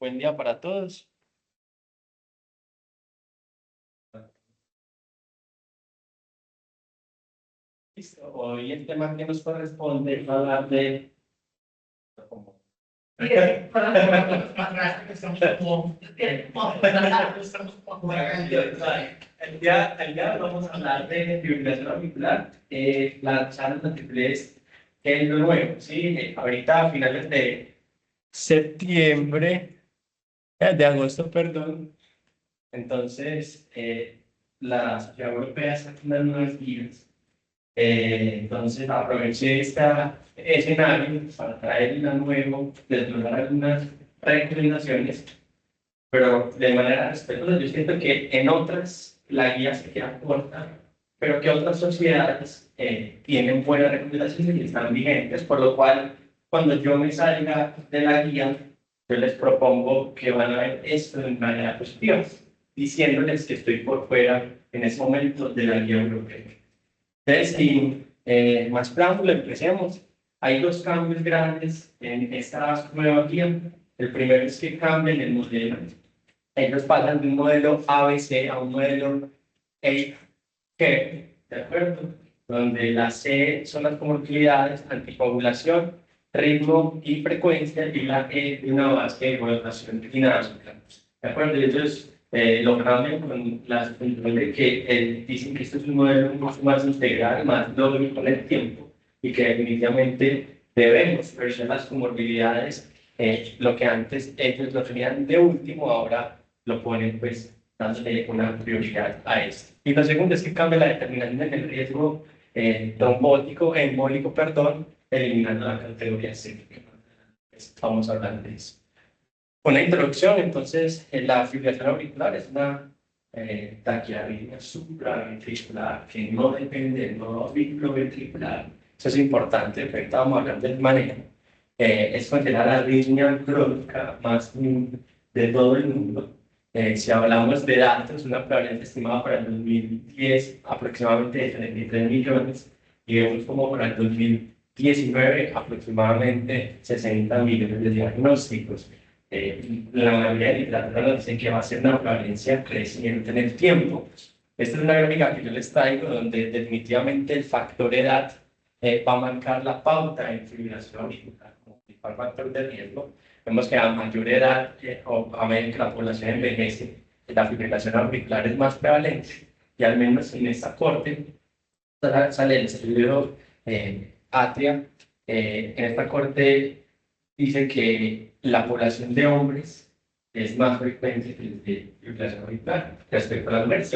Buen día para todos. Listo. Hoy el tema que nos corresponde es hablar de... El día vamos a hablar de fibrilación auricular. La charla triple es ¿qué es lo nuevo? ¿Sí? Ahorita a finales de septiembre, de agosto, perdón. Entonces, la Sociedad Europea saca unas nuevas guías. Entonces, aproveché este escenario para traer una nueva, desglosar algunas recomendaciones, pero de manera respetuosa. Yo siento que en otras la guía se queda corta, pero que otras sociedades tienen buenas recomendaciones y están vigentes, por lo cual, cuando yo me salga de la guía, yo les propongo que van a ver esto de manera positiva, diciéndoles que estoy por fuera en ese momento de la guía europea. Entonces, sin más preámbulo, empecemos. Hay dos cambios grandes en esta nueva guía. El primero es que cambian el modelo. Ellos pasan de un modelo ABC a un modelo EIC, ¿de acuerdo? Donde la C son las comorbilidades, anticoagulación, ritmo y frecuencia, y la E de una base de rotación y nada, ¿de acuerdo? Ellos lo cambian con las funciones de que dicen que esto es un modelo mucho más integral, más lógico con el tiempo, y que definitivamente debemos ver las comorbilidades. Lo que antes ellos lo tenían de último, ahora lo ponen pues dándole una prioridad a esto. Y lo segundo es que cambia la determinación del riesgo trombótico, embólico, perdón, eliminando la categoría C. Vamos a hablar de eso. Una introducción, entonces, la fibrilación auricular es una taquiarritmia supraventricular que no depende del nodo auriculoventricular. Eso es importante, porque estábamos hablando del manejo. Es considerada la arritmia crónica más común de todo el mundo. Si hablamos de datos, una prevalencia estimada para el 2010 aproximadamente de 33 millones, y vemos como para el 2019 aproximadamente 60 millones de diagnósticos. La mayoría de literatura nos dice que va a ser una prevalencia creciente en el tiempo. Esta es una gráfica que yo les traigo donde definitivamente el factor edad va a marcar la pauta en fibrilación auricular como principal factor de riesgo. Vemos que a mayor edad o a medida que la población envejece, la fibrilación auricular es más prevalente, y al menos en esta corte sale el estudio Atria. En esta corte dice que la población de hombres es más frecuente que el de fibrilación auricular respecto a las mujeres.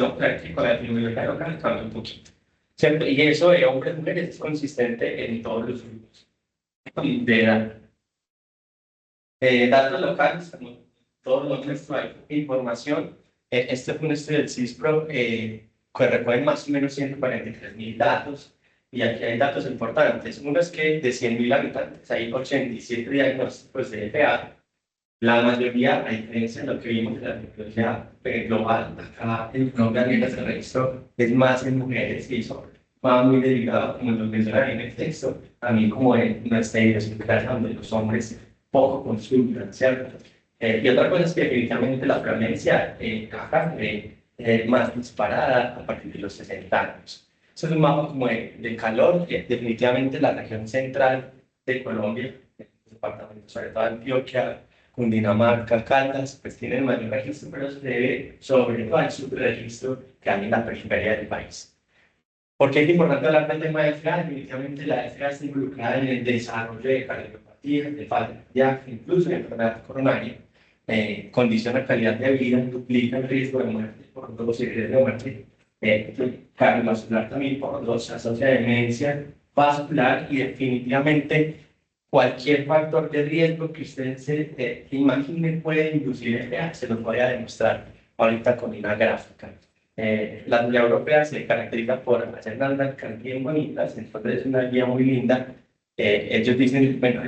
Con la epidemiología local cambia un poquito, ¿cierto? Y eso de hombres y mujeres es consistente en todos los grupos de edad. Datos locales, como todo lo nuestro, hay información. Este fue un estudio del CISPRO que recoge más o menos 143.000 datos, y aquí hay datos importantes. Uno es que de 100.000 habitantes hay 87 diagnósticos de FA. La mayoría, a diferencia de lo que vimos en la tecnología global, acá en Colombia se registró es más en mujeres, y eso va muy derivado, como lo mencionaba en el texto, también como en nuestra idiosincrasia, donde los hombres poco consultan, ¿cierto? Y otra cosa es que definitivamente la prevalencia acá más disparada a partir de los 60 años. Eso es un mapa como de calor, definitivamente la región central de Colombia, el departamento, sobre todo Antioquia, Cundinamarca, Caldas, pues tienen mayor registro, pero se debe sobre todo al subregistro que hay en la periferia del país. ¿Por qué es importante hablar del tema de FA? Definitivamente la FA está involucrada en el desarrollo de cardiopatías, de falta cardíaca, incluso de enfermedad coronaria, condiciona calidad de vida, duplica el riesgo de muerte por dos, y el riesgo de muerte cardiovascular también por dos, asocia demencia vascular, y definitivamente cualquier factor de riesgo que usted se imagine puede inducir FA, se lo voy a demostrar ahorita con una gráfica. La Unión Europea se caracteriza por hacer unas gráficas bien bonitas, entonces es una guía muy linda. Ellos dicen, bueno,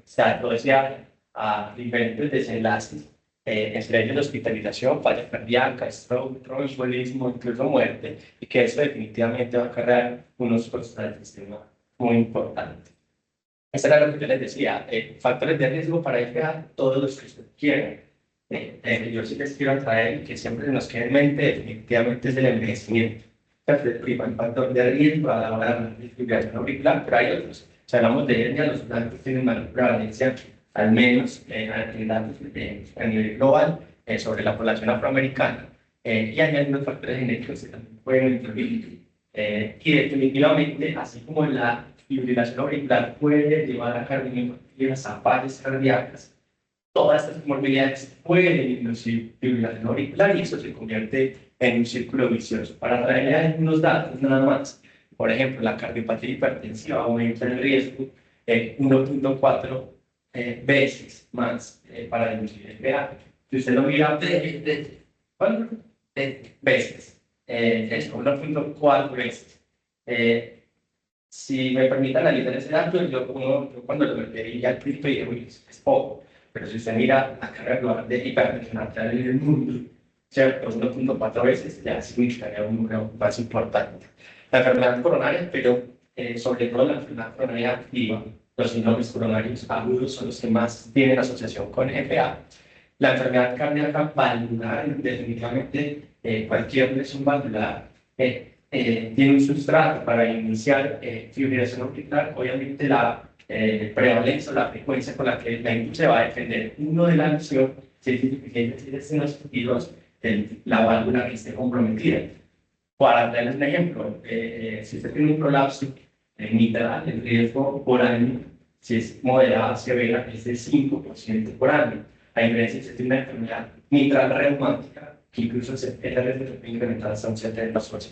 se asocia a diferentes desenlaces, entre ellos hospitalización, falla cardíaca, stroke, tromboembolismo, incluso muerte, y que eso definitivamente va a cargar unos costos al sistema muy importantes. Eso era lo que yo les decía, factores de riesgo para FA, todos los que usted quiera. Yo sí les quiero traer que siempre nos quede en mente, definitivamente es el envejecimiento. Es el primer factor de riesgo a la hora de la fibrilación auricular, pero hay otros. Si hablamos de hernia, los blancos tienen mayor prevalencia, al menos en datos a nivel global, sobre la población afroamericana. Y hay algunos factores genéticos que también pueden influir. Y definitivamente, así como la fibrilación auricular puede llevar a cardiomiopatía, a pares cardíacas, todas estas comorbilidades pueden inducir fibrilación auricular y eso se convierte en un círculo vicioso. Para traerle algunos datos nada más, por ejemplo, la cardiopatía hipertensiva aumenta el riesgo 1.4 veces más para inducir FA. Si usted lo mira, ¿cuánto? Veces. Es 1.4 veces. Si me permite analizar ese dato, yo cuando lo leí al principio dije, uy, es poco. Pero si usted mira la carga global de hipertensión arterial en el mundo, ¿cierto? 1.4 veces ya significaría un número más importante. La enfermedad coronaria, pero sobre todo la enfermedad coronaria activa, los síndromes coronarios agudos son los que más tienen asociación con FA. La enfermedad cardíaca valvular, definitivamente cualquier lesión valvular tiene un sustrato para iniciar fibrilación auricular. Obviamente la prevalencia o la frecuencia con la que la induce va a depender, uno, de la lesión, si es insuficiente y dos, la válvula que esté comprometida. Para darles un ejemplo, si usted tiene un prolapso mitral, el riesgo por año, si es moderada, severa, es de 5% por año. A diferencia, si usted tiene una enfermedad mitral reumática, que incluso el riesgo se puede incrementar hasta un 70%.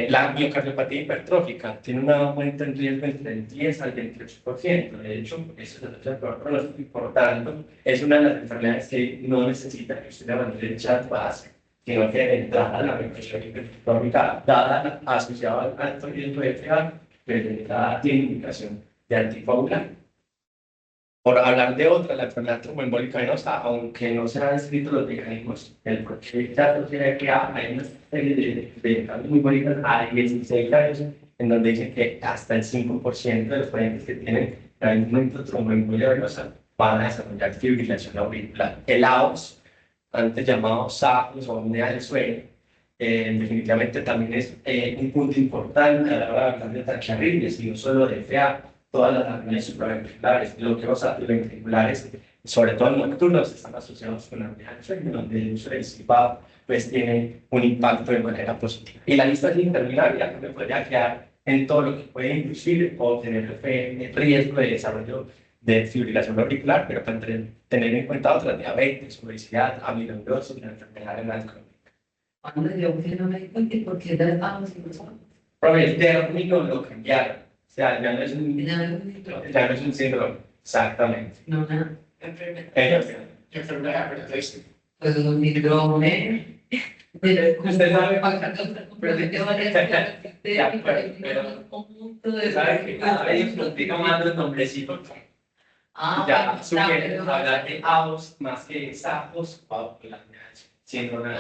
La miocardiopatía hipertrófica tiene un aumento en riesgo entre el 10 al 28%. De hecho, eso es el peor pronóstico y por tanto es una de las enfermedades que no necesita que usted abandone el chat base, sino que de entrada la miocardiopatía hipertrófica, dada asociada al alto riesgo de FA, pues de entrada tiene indicación de anticoagulante. Por hablar de otra, la enfermedad tromboembólica venosa, aunque no se han descrito los mecanismos, el porque ya considera que hay una serie de casos muy bonitas a 16 años, en donde dicen que hasta el 5% de los pacientes que tienen en algún momento tromboembolia venosa van a desarrollar fibrilación auricular. El AOS, antes llamado SAPOS o apnea del sueño, definitivamente también es un punto importante a la hora de hablar de taquiarritmias y no solo de FA. Todas las apneas supraventriculares, bloqueos ventriculares, sobre todo nocturnos, están asociados con la apnea del sueño, donde el uso del CPAP pues tiene un impacto de manera positiva. Y la lista es interminaria, me podría quedar en todo lo que puede inducir o tener riesgo de desarrollo de fibrilación auricular, pero para tener en cuenta otras: diabetes, obesidad, amiloidosis y la enfermedad renal crónica. Cuando yo fui a médico, ¿por qué las vamos y no? Pero el término lo cambiaron. O sea, ya no es un síndrome, exactamente. No, una Enfermedad, pero pues es un síndrome. Pero usted sabe, sabe que cada vez nos diga más los nombrecitos. Ya sugiere hablar de AOS más que SAPOS o la síndrome.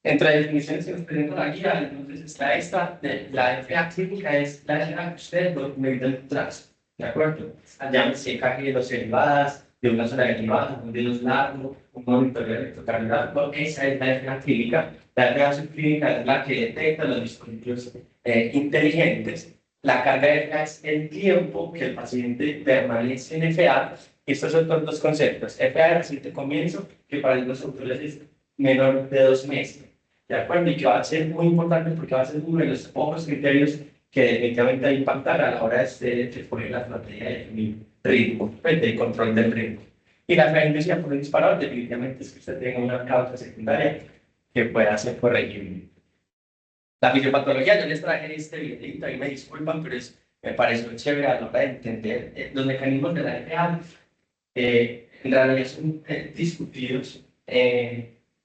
Entre las definiciones que nos presenta la guía, entonces está esta, la FA clínica es la FA que usted documenta el trazo, ¿de acuerdo? Llámese EKG de los derivadas, de una sola derivada, de los largos, un monitoreo electrocardiográfico. Esa es la FA clínica. La FA subclínica es la que detecta los dispositivos inteligentes. La carga de FA es el tiempo que el paciente permanece en FA. Estos son los dos conceptos. FA de reciente comienzo, que para los autores es menor de 2 meses. ¿De acuerdo? Y que va a ser muy importante porque va a ser uno de los pocos criterios que definitivamente va a impactar a la hora de poner la estrategia de ritmo, de control del ritmo. Y la fragilidad por el disparador definitivamente es que usted tenga una causa secundaria que pueda ser corregible. La fisiopatología, yo les traje este videito, y me disculpan, pero me pareció chévere a la hora de entender los mecanismos de la FA. En realidad son discutidos.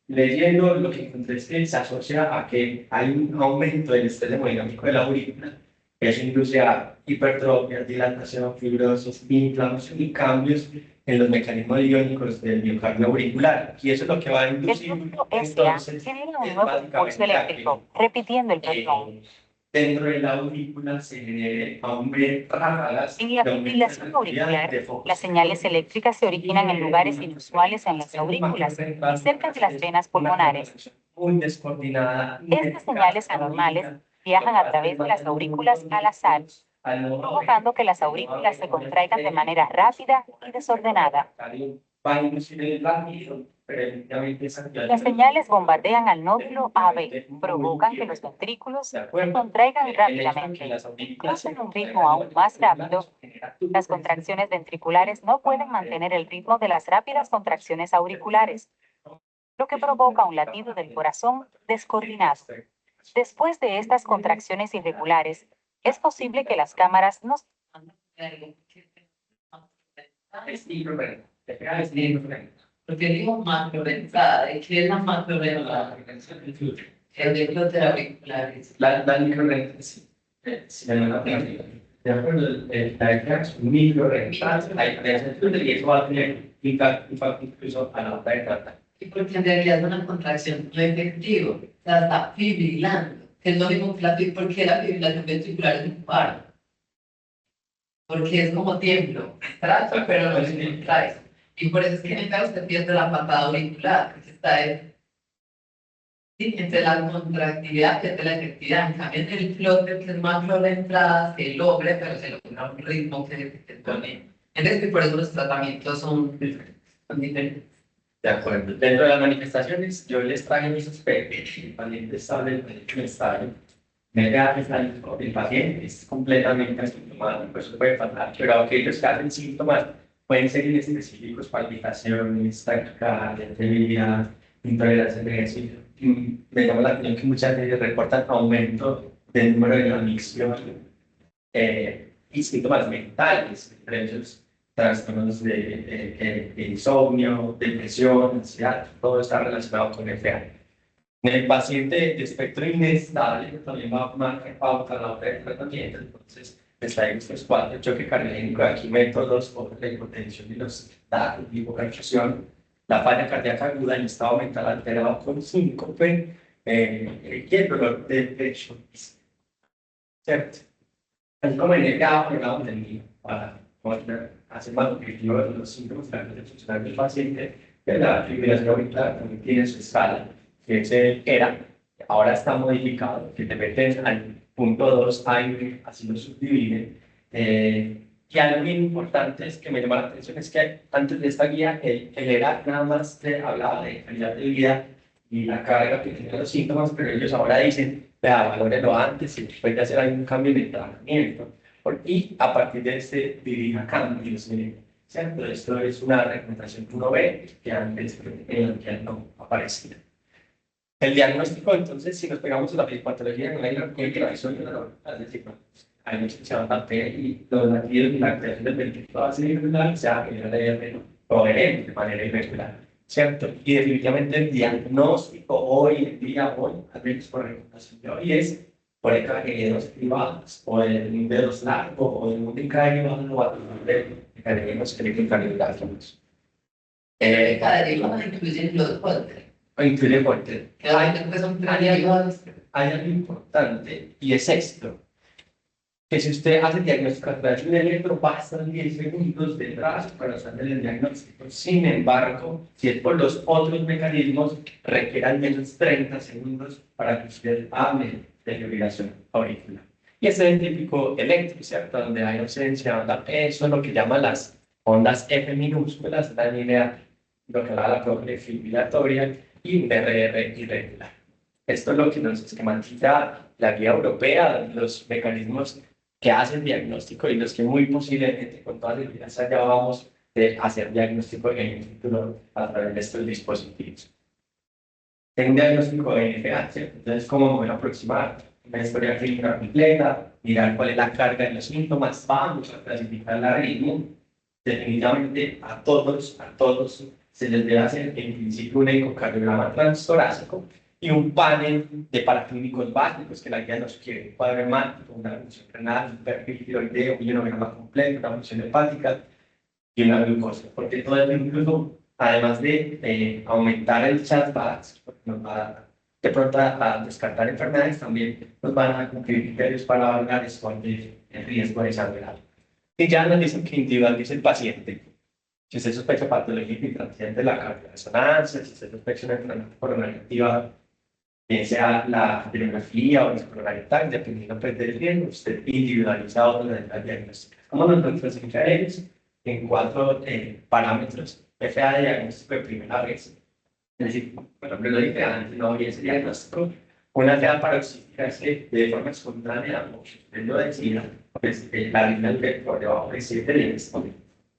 Leyendo lo que encontré es que se asocia a que hay un aumento del estrés hemodinámico de la aurícula, que eso induce a hipertrofia, dilatación, fibrosis, inflamación y cambios en los mecanismos iónicos del miocardio auricular. Y eso es lo que va a inducir, entonces, genera un nuevo impulso eléctrico, repitiendo el patrón. dentro de la aurícula se genere ráfagas En la de aumento de fibrilación la actividad auricular, de focos. las señales eléctricas se originan en lugares inusuales en las aurículas y cerca de las venas pulmonares. Muy descoordinada. Estas señales anormales viajan a través de las aurículas al azar, provocando que las aurículas se contraigan de manera rápida y desordenada. Las señales bombardean al nódulo AB, provocan que los ventrículos se contraigan rápidamente. Incluso en un ritmo aún más rápido, las contracciones ventriculares no pueden mantener el ritmo de las rápidas contracciones auriculares, lo que provoca un latido del corazón descoordinado. Después de estas contracciones irregulares, es posible que las cámaras no Es irreverente. Es irreverente. Porque digo macrodentada, ¿de qué es la macrodentada? El de clúster auriculares. La microrental, sí. Sí, de acuerdo, la idea es microrental, la diferencia entre y eso va a tener impacto incluso a la hora de tratar. Y porque en realidad es una contracción no efectiva, o sea, está fibrilando, que es lo mismo que porque la fibrilación ventricular es un paro. Porque es como tiemblo, trato, pero no es contrae. Y por eso es que en el caso usted pierde la patada auricular, que está entre la contractividad pierde la efectividad. En cambio, en el clúster, que es macro de entrada, se logra, pero se logra un ritmo que se pone. Entonces, por eso los tratamientos son diferentes. De acuerdo. Dentro de las manifestaciones, yo les traigo mis aspectos. El paciente estable, el paciente inestable. El paciente es completamente asintomático, eso puede pasar, pero aquellos que hacen síntomas pueden ser inespecíficos, palpitaciones, taquicardia, debilidad, intolerancia al ejercicio. Me llama la atención que muchas veces reportan aumento del número de admisión y síntomas mentales, entre ellos trastornos de insomnio, depresión, ansiedad, todo está relacionado con el FA. En el paciente de espectro inestable también va a marcar pauta a la hora del tratamiento, entonces les traemos los cuatro: choque cardíaco, aquí métodos, por la hipotensión y los datos de hipoperfusión, la falla cardíaca aguda en estado mental alterado con síncope y el dolor del pecho, ¿cierto? Así como en el caso que hablamos del niño, para hacer más objetivo de los síntomas de funcionar del paciente, que la fibrilación auricular también tiene su escala, que era, ahora está modificado, que te meten al punto 2 AIM, así lo subdividen. Y algo bien importante es que me llama la atención es que antes de esta guía, el ERA nada más te hablaba de calidad de vida y la carga que tienen los síntomas, pero ellos ahora dicen, vea, valórelo antes y después de hacer algún cambio en el tratamiento. Y a partir de este dirija cambios, ¿cierto? Esto es una recomendación que uno ve que antes no aparecía. El diagnóstico, entonces, si nos pegamos a la patología, no hay una grabación de la es decir, hay muchos que se van a ver y los latidos y la creación del ventrículo va a ser irregular, se va a generar de manera irregular, ¿cierto? Y definitivamente el diagnóstico hoy en día, al menos por recomendación de hoy, es por EKG privadas, o el dedos largos, o el mundo bajo, o de EKG electrocardiográficos. Cada día incluyen los Holter. O incluye Holter. Hay algo importante, y es esto, que si usted hace el diagnóstico a través de un electro, bastan 10 segundos detrás para hacer el diagnóstico. Sin embargo, si es por los otros mecanismos, requiere al menos 30 segundos para que usted hable de fibrilación auricular. Y ese es el típico eléctrico, ¿cierto? Donde hay ausencia, eso es lo que llaman las ondas F minúsculas, la línea, lo que habla la propia fibrilatoria, y un RR irregular. Esto es lo que nos esquematiza la guía europea, los mecanismos que hacen diagnóstico y los que muy posiblemente con toda seguridad ya vamos a hacer diagnóstico en el futuro a través de estos dispositivos. Tengo un diagnóstico de NFA, ¿cierto? Entonces, ¿cómo me voy a aproximar? Una historia clínica completa, mirar cuál es la carga de los síntomas, vamos a clasificar la ritmo. Definitivamente a todos se les debe hacer en principio un ecocardiograma transtorácico y un panel de paraclínicos básicos que la guía nos quiere: un cuadro hemático, una función renal, un perfil tiroideo, un ionograma completo, una función hepática y una glucosa, porque todo esto incluso, además de aumentar el chat box, nos va a de pronto a descartar enfermedades, también nos van a cumplir criterios para evaluar el riesgo de desarrollar. Y ya nos dicen que individualiza el paciente. Si usted sospecha patología infiltrante de la cardioresonancia, si usted sospecha una enfermedad coronaria activa, bien sea la filografía o la colorectal, dependiendo pues, del riesgo, usted individualiza otros de las diagnósticas. ¿Cómo nos lo clasifica ellos? En 4 parámetros. FA de diagnóstico de primera vez. Es decir, por ejemplo, lo dije antes, no había ese diagnóstico. Una FA paroxística es que de forma espontánea, como usted lo decía, pues, la línea por debajo de 7 días.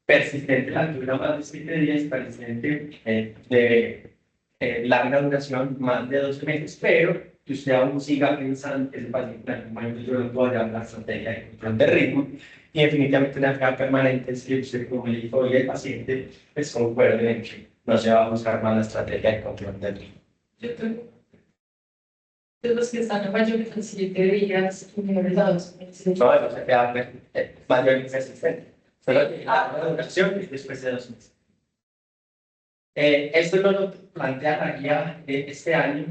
Persistente la altura más de 7 días, persistente de larga duración, más de 12 meses, pero que usted aún siga pensando que ese paciente en algún momento yo no puedo llevar la estrategia de control de ritmo, y definitivamente una FA permanente es que usted como médico y el paciente pues concuerden en que no se va a buscar más la estrategia de control del ritmo. Yo tengo de los que están en mayor de 7 días y menores a 2 meses. No, eso se queda mayor y persistente. Solo la duración y después de 2 meses. Esto no lo plantea la guía este año,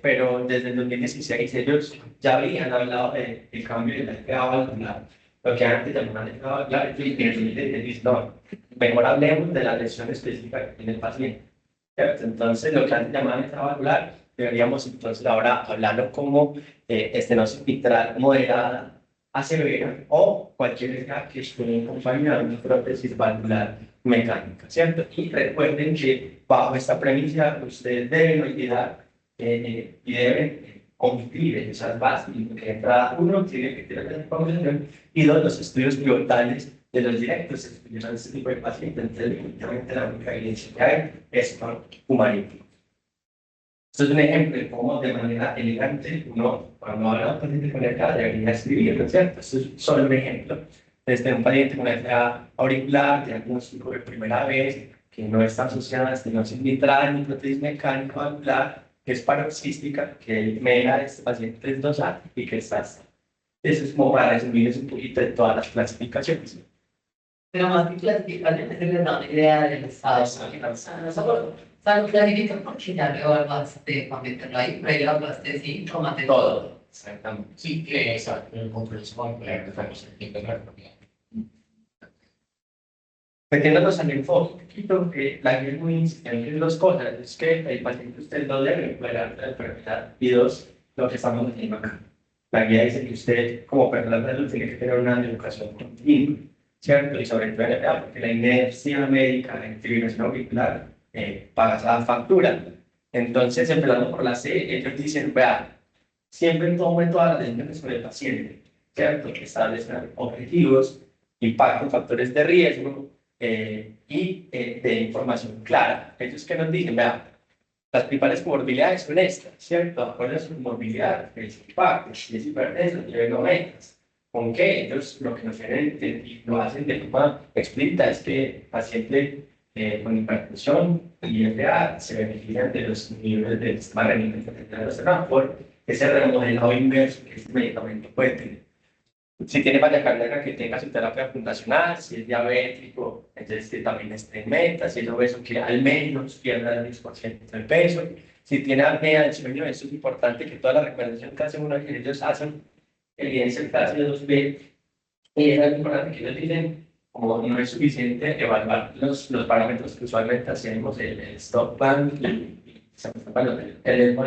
pero desde el 2016 ellos ya habían hablado del cambio de la FA valvular, lo que antes llamaban FA valvular, y en el 2016 no, mejor hablemos de la lesión específica que tiene el paciente. ¿Cierto? Entonces, lo que antes llamaban FA valvular, deberíamos entonces ahora hablarlo como estenosis mitral moderada a severa o cualquier FA que esté acompañada de una prótesis valvular mecánica, ¿cierto? Y recuerden que bajo esta premisa ustedes deben olvidar y deben cumplir esas bases, que entrada uno tiene que tener la información y dos, los estudios pivotales de los directos estudios a este tipo de pacientes. Entonces, definitivamente la única evidencia que hay es con humanítico. Esto es un ejemplo de cómo de manera elegante uno, cuando habla de un paciente con FA, debería escribirlo, ¿cierto? Esto es solo un ejemplo. Desde un paciente con FA auricular, diagnóstico de primera vez, que no está asociada a estenosis mitral ni prótesis mecánica valvular, que es paroxística, que el MELA de este paciente es 2A y que está así. Eso es como para resumirles un poquito de todas las clasificaciones. Pero más que clasificaciones, se les da una idea del estado. O sea, lo clasifican porque ya lo evaluaste para meterlo ahí, pero ahí lo hablaste de síntomas, de todo. Exactamente. Sí, que exacto, el control es muy claro, estamos en tiempo de la economía. Metiéndonos al enfoque un poquito, la guía es muy insistente en dos cosas. Es que el paciente usted no debe recuperar la enfermedad y dos, lo que estamos haciendo acá. La guía dice que usted, como personal de salud, tiene que tener una educación continua, ¿cierto? Y sobre todo en FA, porque la inercia médica en fibrilación auricular paga la factura. Entonces, empezando por la C, ellos dicen, vea, siempre tomen todas las decisiones sobre el paciente, ¿cierto? Que establezcan objetivos, impacto, factores de riesgo y de información clara. Ellos que nos dicen, vea, las principales comorbilidades son estas, ¿cierto? ¿Cuál es su comorbilidad? Es impacto, es hipertensión, nivel 90. ¿Con qué? Ellos lo que nos tienen y lo hacen de forma explícita es que el paciente con hipertensión y FA se benefician de los niveles del sistema renal central por ese remodelado inverso que este medicamento puede tener. Si tiene falla cardíaca, que tenga su terapia fundacional, si es diabético, entonces que también esté en meta, si es obeso, que al menos pierda el 10% del peso. Si tiene apnea del sueño, eso es importante, que toda la recomendación que hacen uno, que ellos hacen evidencia en clase de 2B, y es algo importante que ellos dicen, como no es suficiente evaluar los parámetros que usualmente hacemos, el stop band y el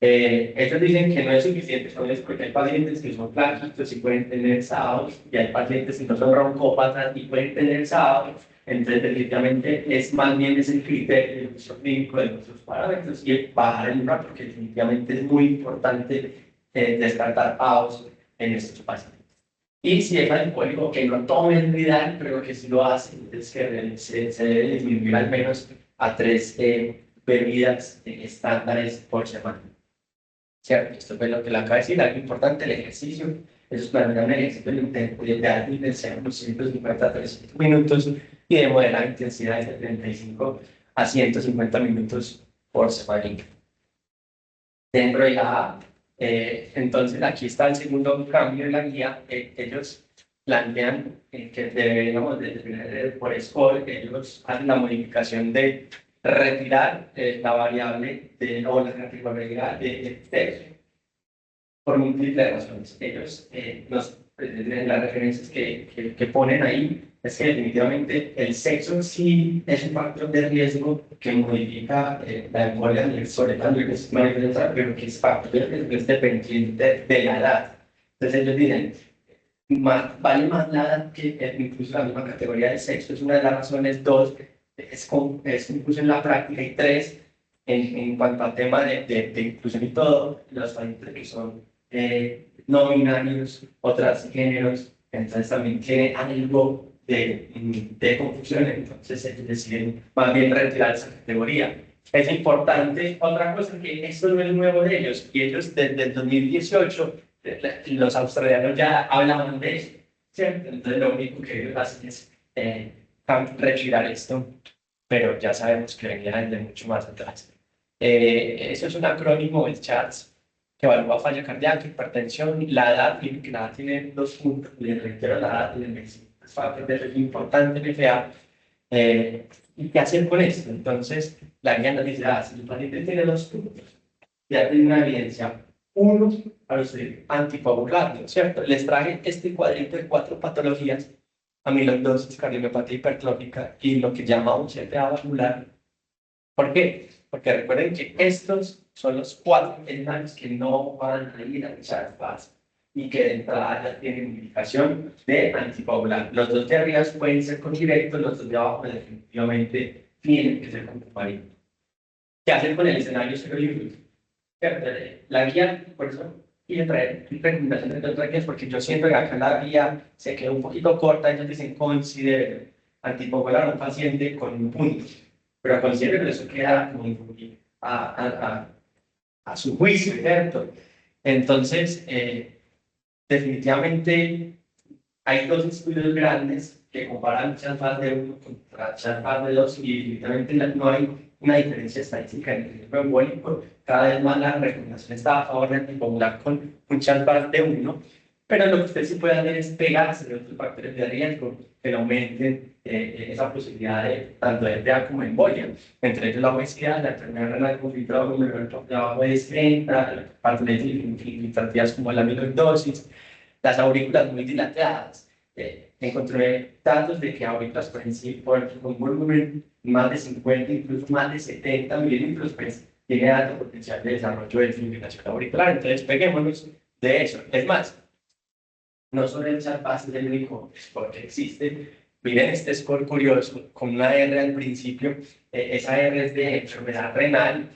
ellos dicen que no es suficiente con eso porque hay pacientes que son flaquitos y pueden tener SAOS y hay pacientes que no son broncópatas y pueden tener SAOS. Entonces, definitivamente es más bien ese criterio del uso clínico de nuestros parámetros y bajar el umbral porque definitivamente es muy importante descartar AOS en estos pacientes. Y si es alcohólico, que no tomen Ridal, pero que si lo hacen, entonces que se debe disminuir al menos a 3 bebidas estándares por semana. ¿Cierto? Esto es lo que le acabo de decir, algo importante, el ejercicio. Ellos planean un ejercicio de alta intensidad, unos 150 a 300 minutos y de moderada intensidad de 75 a 150 minutos por semana. Dentro de la entonces, aquí está el segundo cambio de la guía. Ellos plantean que deberíamos determinar por score, ellos hacen la modificación de retirar la variable o la categoría de sexo por múltiples razones. Ellos, las referencias que ponen ahí es que definitivamente el sexo en sí es un factor de riesgo que modifica la embolia, sobre todo que es manifestar, pero que es factor de riesgo es dependiente de la edad. Entonces ellos dicen, vale más la edad que incluso la misma categoría de sexo, es una de las razones. Dos, es incluso en la práctica. Y tres, en cuanto al tema de inclusión y todo, los pacientes que son no binarios, otros géneros, entonces también tiene algo de confusión, entonces ellos deciden más bien retirar esa categoría. Es importante, otra cosa, que esto no es nuevo de ellos, y ellos desde el 2018, los australianos ya hablaban de eso, ¿cierto? Entonces lo único que ellos hacen es retirar esto, pero ya sabemos que venía desde mucho más atrás. Eso es un acrónimo, el CHATS, que evalúa falla cardíaca, hipertensión, la edad, que la edad tiene 2 puntos, les reitero, la edad tiene es importante en FA. ¿Y qué hacer con esto? Entonces, la guía nos dice, si el paciente tiene 2 puntos, ya tiene una evidencia, uno, a los anticoagulando, ¿cierto? Les traje este cuadrito de 4 patologías, amiloidosis, cardiomiopatía hipertrófica y lo que llamamos CTA valvular. ¿Por qué? Porque recuerden que estos son los 4 enzimas que no van a ir a echar paz y que de entrada ya tienen indicación de anticoagular. Los 2 de arriba pueden ser con directo, los 2 de abajo definitivamente tienen que ser con comarino. ¿Qué hacer con el escenario serolímpico? La guía, por eso quiero traer recomendaciones de otras guías, porque yo siento que acá la guía se quedó un poquito corta. Ellos dicen considere anticoagular a un paciente con un punto, pero considere que eso queda como a su juicio, ¿cierto? Entonces, definitivamente hay 2 estudios grandes que comparan CHADS de 1 contra CHADS de 2 y definitivamente no hay una diferencia estadística entre el riesgo embólico. Cada vez más la recomendación está a favor de anticoagular con un CHADS de 1, pero lo que usted sí puede hacer es pegarse de otros factores de riesgo que aumenten esa posibilidad de tanto de FA como embolia, entre ellos la obesidad, la enfermedad renal conflictiva como el trabajo de 30, patologías infiltrativas como la amiloidosis, las aurículas muy dilatadas. Encontré datos de que aurículas con volumen más de 50, incluso más de 70 mililitros, pues tiene alto potencial de desarrollo de fibrilación auricular. Entonces, peguémonos de eso. Es más, no solo el CHADS es el único score que existe. Miren este score curioso, con una R al principio. Esa R es de enfermedad renal.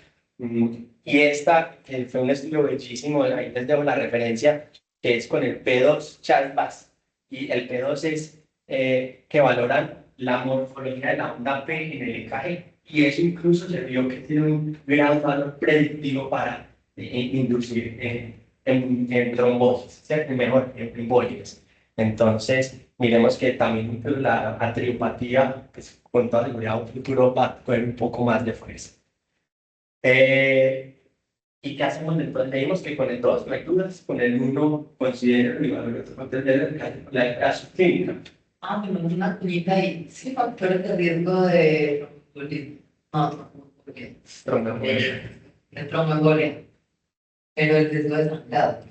Y esta, que fue un estudio bellísimo, ahí les dejo la referencia, que es con el P2 CHADS. Y el P2 es que valoran la morfología de la onda P en el EKG. Y eso incluso se vio que tiene un gran valor predictivo para inducir en trombosis, ¿cierto? Mejor, en embolias. Entonces, miremos que también la arteriopatía, pues, con toda seguridad, un futuro va a coger un poco más de fuerza. ¿Y qué hacemos entonces? Leímos que con el 2 no hay dudas, con el 1 considero el valor de otro factor de la subclínica. Pero una cuñita ahí, sí, factores de riesgo de tromboembolia, pero el riesgo de sangrado.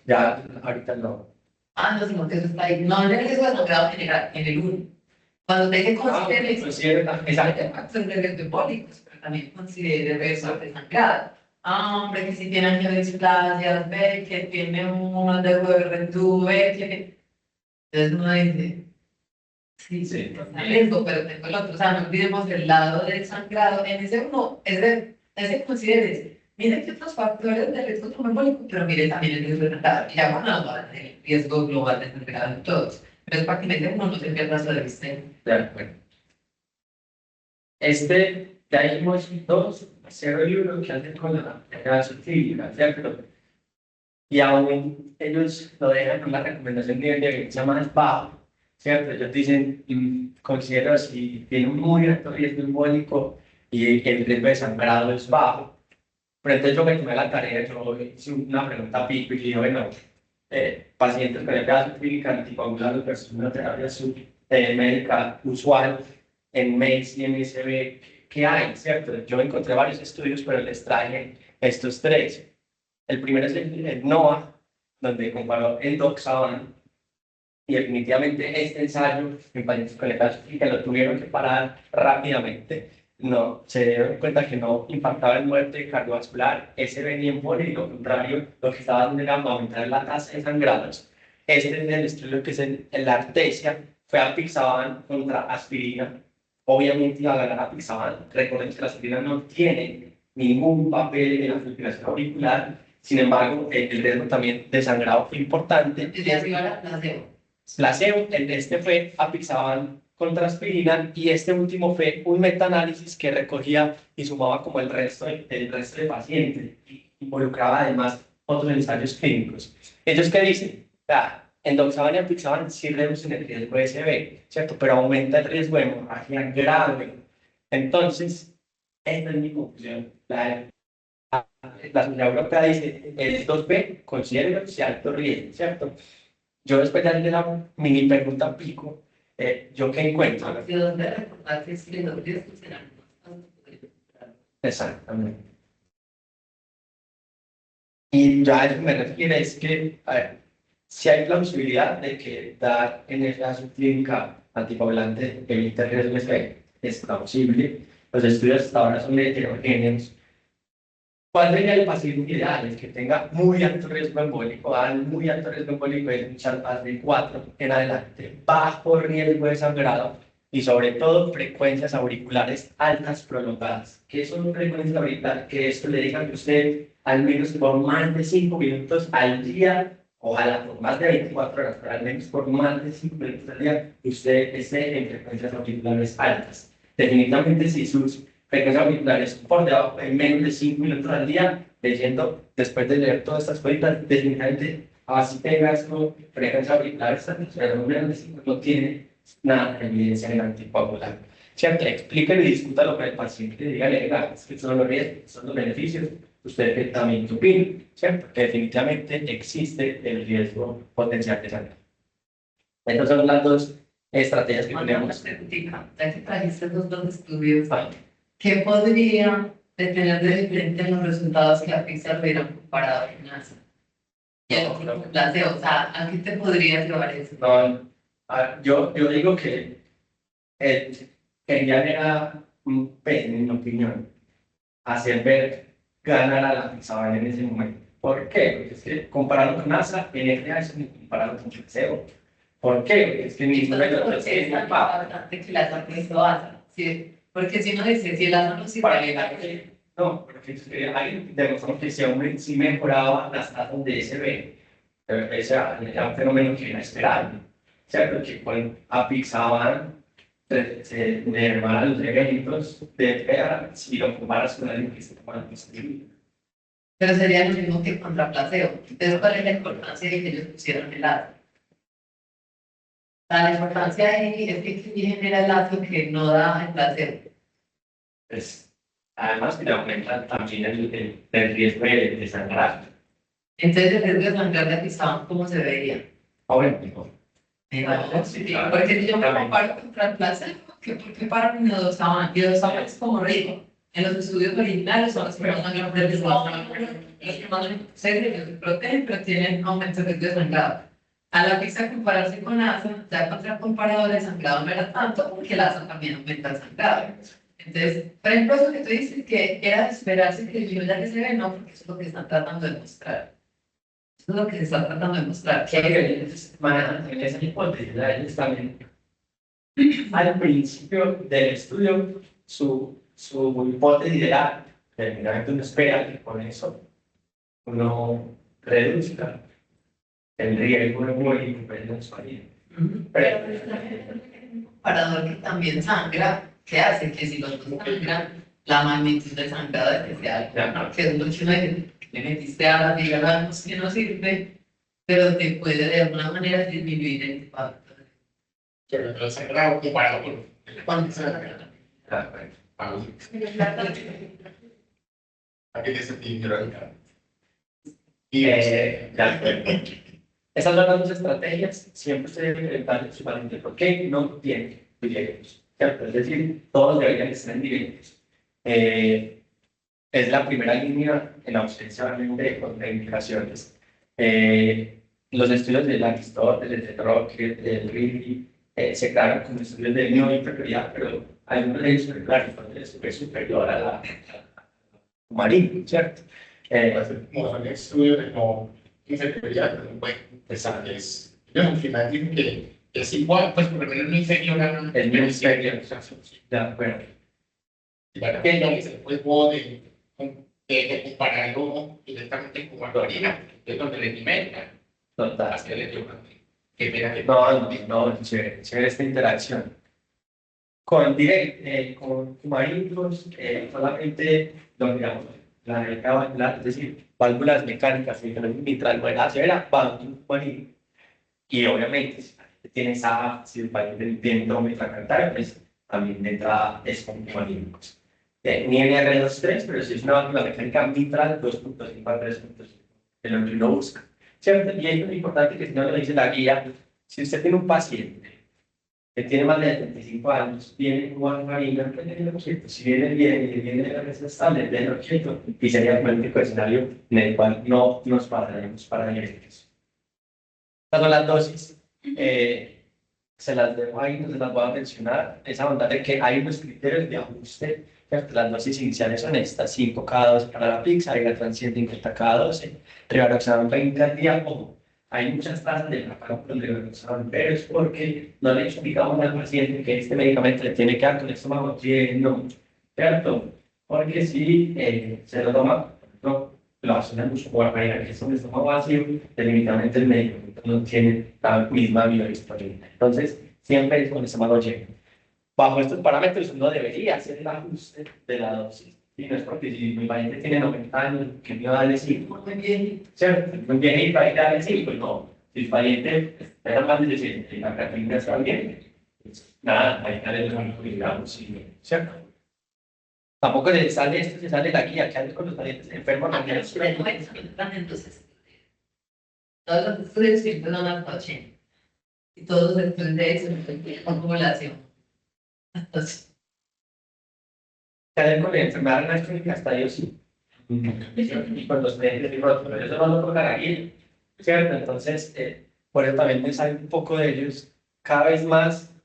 Ya, ahorita no. No, sino que eso está ahí. No, el riesgo de sangrado general, en el 1. Cuando te dije considere factores de riesgo embólicos, pero también considere riesgo de sangrado. Hombre, que si tiene angiodisplasias, ve que tiene un ADWR2, ve que... Entonces uno dice, sí, riesgo, pero tengo el otro. O sea, no olvidemos el lado del sangrado. En ese uno, ese considere, mire que otros factores de riesgo trombólico, pero mire también el riesgo de sangrado. Y ya cuando hablan del riesgo global de sangrado en todos. Pero es para que uno no se pierda eso de vista. De acuerdo. Ya vimos 2, 0 y 1 que hacen con la subclínica, ¿cierto? Y aún ellos lo dejan con la recomendación de evidencia más bajo, ¿cierto? Ellos dicen, considero si tiene un muy alto riesgo embólico y el riesgo de sangrado es bajo. Pero entonces yo me tomé la tarea, yo hice una pregunta pico y dije, bueno, pacientes con FA subclínica anticoagulable versus una terapia médica usual en MACE y MSB, ¿qué hay? ¿Cierto? Yo encontré varios estudios, pero les traje estos tres. El primero es el NOAA, donde comparó endoxaban, y definitivamente este ensayo en pacientes con que lo tuvieron que parar rápidamente. No, se dieron cuenta que no impactaba en muerte cardiovascular, ese venía en poli, y lo contrario, lo que estaba haciendo era aumentar la tasa de sangrados. Este es el estudio que es en la artesia, fue apixaban contra aspirina. Obviamente iba a ganar apixaban. Recuerden que la aspirina no tiene ningún papel en la filtración auricular, sin embargo, el riesgo también de sangrado fue importante. Desde arriba la placebo. Placebo, este fue apixaban contra aspirina y este último fue un metaanálisis que recogía y sumaba como el resto de pacientes y involucraba además otros ensayos clínicos. ¿Ellos qué dicen? Endoxaban y apixaban sí reducen el riesgo de SB, ¿cierto? Pero aumenta el riesgo de hemorragia grave. Entonces, esta es mi conclusión. La Sociedad Europea dice, el 2B considera de alto riesgo, ¿cierto? Yo después de darle la mini pregunta pico, ¿yo qué encuentro? ¿De dónde recordar que si los riesgos serán más? Exactamente. Y ya a eso me refiero es que, a ver, si hay plausibilidad de que dar energía clínica anticoagulante evite el riesgo de SB, es plausible. Los estudios hasta ahora son heterogéneos. ¿Cuál sería el paciente ideal? El que tenga muy alto riesgo embólico, muy alto riesgo embólico es un charpas de 4 en adelante, bajo riesgo de sangrado y sobre todo frecuencias auriculares altas prolongadas. ¿Qué son frecuencias auriculares? Que esto le digan que usted al menos por más de 5 minutos al día, ojalá por más de 24 horas, pero al menos por más de 5 minutos al día, usted esté en frecuencias auriculares altas. Definitivamente si sus frecuencias auriculares por debajo de menos de 5 minutos al día, leyendo, después de leer todas estas cuentas, definitivamente, así tengas con frecuencias auriculares, pero menos de 5 no tiene nada de evidencia en el anticoagulante. ¿Cierto? Explíquelo y discútalo con el paciente, dígale, que son los riesgos, son los beneficios, usted también opina, ¿cierto? Que definitivamente existe el riesgo potencial de sangre. Estas son las dos estrategias que tenemos. Ya que trajiste los dos estudios, ¿qué podría tener de diferente en los resultados que a Pixar hubieran comparado con NASA? Y el placebo, o sea, ¿a qué te podría llevar eso? No, yo digo que genial era, en mi opinión, hacer ver ganar a la Pixar en ese momento. ¿Por qué? Porque es que compararlo con NASA, NFA es como compararlo con placebo. ¿Por qué? Porque es que ningún de los dos es tan importante que la NASA hizo ASA. ¿Sí? Porque si uno dice, si el ASA no sirve, no, porque es que ahí demostramos que ese hombre sí mejoraba las tasas de SB. Ese era un fenómeno que era esperable. ¿Cierto? Que con apixaban se mermaban los eventos de PEA si lo comparas con alguien que se toma el. pero sería lo mismo que contra placebo. Entonces, ¿cuál es la importancia de que ellos pusieron el ASA? La importancia ahí es que genera el lazo que no da el placebo. Pues, además, que le aumenta también el riesgo de sangrar. Entonces, el riesgo de sangrar de Pixar, ¿cómo se veía? Aumentó. Sí, porque si yo me comparo contra el placebo, ¿por qué para mí endoxaban? Y endoxaban es como rico. En los estudios originales son los que más sangran, los que más se protegen, pero tienen aumento de riesgo de sangrado. A la pizza compararse con ASA, ya contra comparadores, el sangrado no era tanto porque el ASA también aumenta el sangrado. Entonces, por ejemplo, eso que tú dices que era de esperarse que disminuya que se ve, no, porque eso es lo que están tratando de mostrar. Eso es lo que se está tratando de mostrar. Que ellos manejan en esa hipótesis, ellos también. Al principio del estudio, su hipótesis era que generalmente uno espera que con eso uno reduzca el riesgo de morir en su vida. Pero un comparador que también sangra, ¿qué hace? Que si los dos sangran, la magnitud del sangrado es que sea algo, ¿no? Que es lo que uno dice, le metiste a la digamos que no sirve, pero te puede de alguna manera disminuir el impacto. Que el sangrado comparado con Cuando sangra. aquí te sentí llorar. Esas son las dos estrategias, siempre se debe enfrentar su paciente. ¿Por qué no tiene riesgos? ¿Cierto? Es decir, todos deberían estar en niveles. Es la primera línea en ausencia obviamente, de contraindicaciones. Los estudios de Aristóteles, de Rocket, de Ridley, se crearon como estudios de no hiperioridad, pero hay una ley superior, es superior a la marina, ¿cierto? Como son estudios de no inferioridad, no pueden empezar. Ellos al final dicen que es igual, pues por lo menos no inferior a un El ministerio, de acuerdo. Claro que no se puede compararlo directamente con Marina, que es donde le nivelan. Total. Hasta le llevan. Que mira que No, chévere, chévere esta interacción. Con marinos, solamente lo digamos, es decir, válvulas mecánicas, mitral, buena, severa, van un marino. Y obviamente, si tiene esa, si el país tiene endometria cantar, pues también de entrada es con marinos. Ni NR23, pero si es una válvula mecánica mitral, 2.5 a 3.5, es lo que uno busca. ¿Cierto? Y es muy importante que si no lo dice la guía, si usted tiene un paciente que tiene más de 75 años, viene con marina, pues déjelo quieto. Si viene bien y viene de la mesa estable, déjelo quieto. Y sería un único escenario en el cual no nos pararemos para diabetes. Estas son las dosis. Se las dejo ahí, no se las voy a mencionar. Esa bondad de que hay unos criterios de ajuste. ¿Cierto? Las dosis iniciales son estas: 5 cada 12 para la pizza, Vigatran 150 cada 12, Rivaroxaban 20 al día. Ojo, hay muchas tasas de fracaso con Rivaroxaban, pero es porque no le explicamos al paciente que este medicamento le tiene que dar con el estómago lleno, ¿cierto? Porque si se lo toma, no, lo hacen mucho por manera que es un estómago vacío, definitivamente el medicamento no tiene la misma biodisponibilidad. Entonces, siempre es con el estómago lleno. Bajo estos parámetros uno debería hacer el ajuste de la dosis. Y no es porque si mi paciente tiene 90 años, que me va a darle 5, muy bien, ¿cierto? Muy bien, y para darle 5, no. Si el paciente está más de 60 y la creatina está bien, pues nada, hay que darle el digamos, ¿cierto? Tampoco se sale esto, se sale la guía, que hace con los pacientes enfermos. Entonces, todos los estudios siempre son hasta 80. Y todos después de eso, acumulación. Entonces, Con la enfermedad renal crónica estadio sí. Y con los pacientes fibrosos, pero eso no lo toca la guía, ¿cierto? Entonces, por eso también me sale un poco de ellos. Cada vez más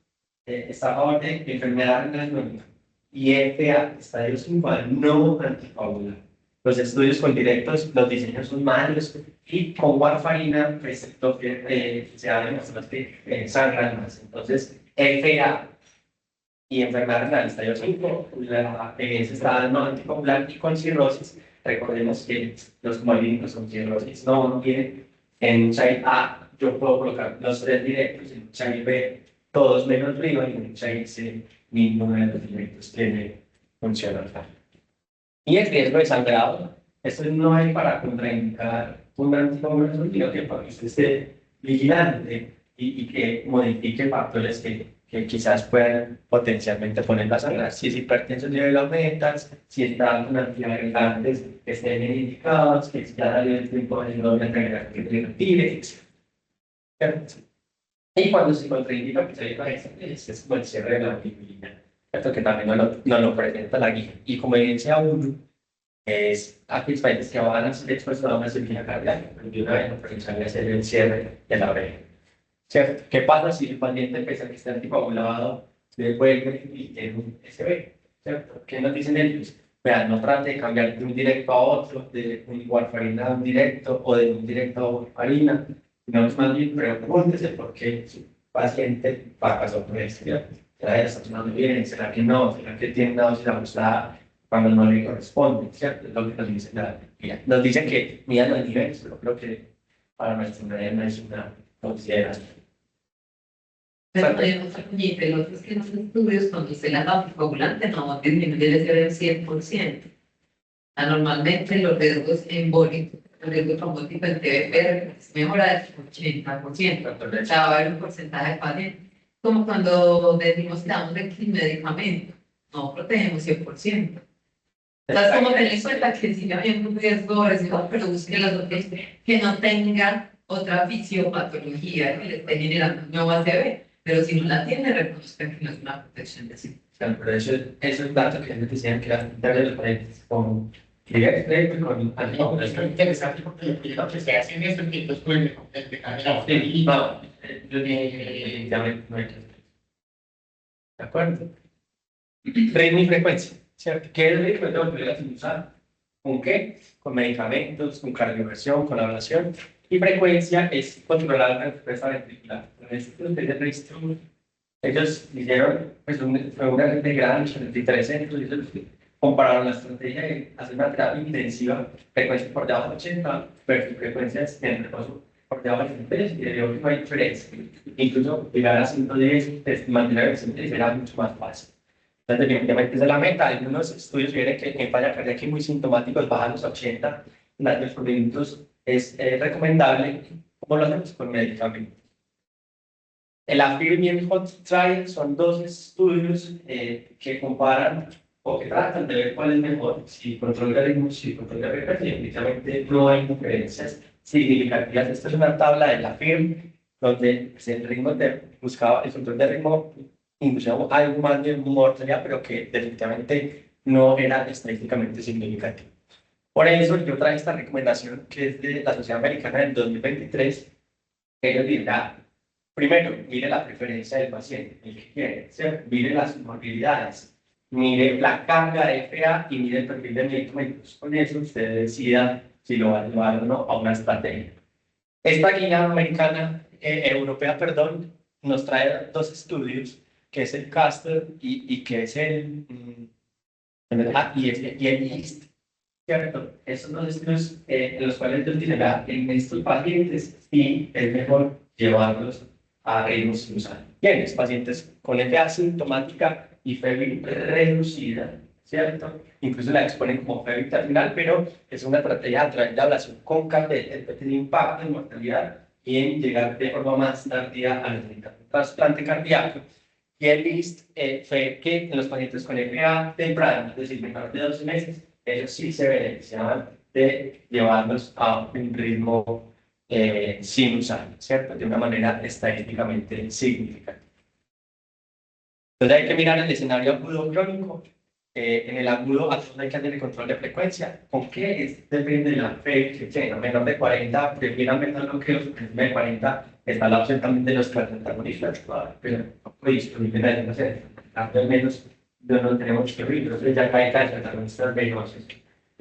está a favor de enfermedad renal crónica. Y FA, estadio 5, no anticoagular. Los estudios con directos, los diseños son malos. Y con warfarina, pues, lo que se ha demostrado es que sangran más. Entonces, FA y enfermedad renal estadio 5, la se está dando anticoagular y con cirrosis. Recordemos que los comorbídicos con cirrosis no tienen en Child A, yo puedo colocar los 3 directos, en Child B, todos menos riba, y en Child C, ninguno de los directos tiene función. Y el riesgo de sangrado, esto no es para contraindicar un anticoagular, sino que para que usted esté vigilante y que modifique factores que quizás puedan potencialmente ponerla a sangrar. Si es hipertensión nivel aumentas, si está con antiagregantes que estén indicados, que ya salió el tiempo de no agregar que te retire, etc. Y cuando se contraindica, pues ahí es como el cierre de la fibrina, ¿cierto? Que también no lo presenta la guía. Y como evidencia uno, es aquellos pacientes que van a ser expuestos a una cirugía cardíaca, de una vez no precisamente hacer el cierre de la oreja. ¿Cierto? ¿Qué pasa si el paciente, pese a que esté anticoagulado, se vuelve y tiene un SB? ¿Cierto? ¿Qué nos dicen ellos? Vean, no trate de cambiar de un directo a otro, de un warfarina a un directo o de un directo a warfarina, sino más bien pregúntese por qué su paciente fracasó por esto. ¿Será que está tomando bien? ¿Será que no? ¿Será que tiene una dosis ajustada cuando no le corresponde? ¿Cierto? Es lo que nos dice la guía. Nos dicen que midan los niveles, pero creo que para nuestra medida no es una consideración. pero tenemos otra cuñita, el otro es que en los estudios, cuando se la anticoagulante, no disminuye el SB 100%. Normalmente los riesgos embólicos, el riesgo trombótico en TBP mejora del 80%. O sea, va a haber un porcentaje de pacientes. Como cuando decimos que damos X medicamento, no protegemos 100%. O sea, es como tener en cuenta que si hay un riesgo residual, pero busque las otras que no tenga otra fisiopatología que le esté generando un nuevo ACV. Pero si no la tiene, reconozca que no es una protección de 100%. Pero esos datos que ellos decían que eran de los pacientes con directo con No, es muy interesante porque lo que se hace en esto es que ellos pueden dejar la sí, no, yo dije, ya no hay que hacer. ¿De acuerdo? Ritmo y frecuencia, ¿cierto? ¿Qué es el ritmo? Tengo que usar. ¿Con qué? Con medicamentos, con cardioversión, con ablación. Y frecuencia es controlar la respuesta ventricular. En este de registro, ellos hicieron fue una red de grandes 33 centros y ellos compararon la estrategia de hacer una terapia intensiva, frecuencia por debajo de 80 versus frecuencias en reposo por debajo de 110 y de no hay diferencia. Incluso llegar a 110, mantener el 110 era mucho más fácil. Entonces, definitivamente esa es la meta. Algunos estudios sugieren que en falla cardíaca muy sintomáticos bajan los 80 latidos por minutos. Es recomendable, como lo hacemos con medicamentos. El AFIRM y el HOT Trial son dos estudios que comparan o que tratan de ver cuál es mejor, si control de ritmo, si control de frecuencia. Definitivamente no hay diferencias significativas. Esta es una tabla del AFIRM donde el ritmo buscaba el control de ritmo inducía algo más de mortalidad, pero que definitivamente no era estadísticamente significativo. Por eso yo traje esta recomendación que es de la Sociedad Americana del 2023. Ellos dirán, primero, mire la preferencia del paciente, el que quiere, ¿cierto? Mire las morbilidades, mire la carga de FA y mire el perfil de medicamentos. Con eso usted decida si lo va a llevar o no a una estrategia. Esta guía americana, europea, perdón, nos trae dos estudios, que es el CASTOR y que es el, y el IST, ¿cierto? Esos dos estudios en los cuales nos dicen, en estos pacientes sí es mejor llevarlos a ritmo sinusal. ¿Quiénes? Pacientes con FA asintomática y febril reducida, ¿cierto? Incluso la exponen como febril terminal, pero es una estrategia a través de ablación con catéter que tiene impacto en mortalidad y en llegar de forma más tardía a necesitar un trasplante cardíaco. Y el IST fue que en los pacientes con FA temprano, es decir, menor de 12 meses, ellos sí se beneficiaban de llevarlos a un ritmo sinusal, ¿cierto? De una manera estadísticamente significativa. Entonces hay que mirar el escenario agudo crónico. En el agudo hay que hacer el control de frecuencia. ¿Con qué? Depende de la fe que tenga. Menor de 40, prefieran meter bloqueos, menor de 40 está la opción también de los antagonistas, pero no puede disponible en no sé, al menos no tenemos que abrir, entonces ya cae los antagonistas venosos.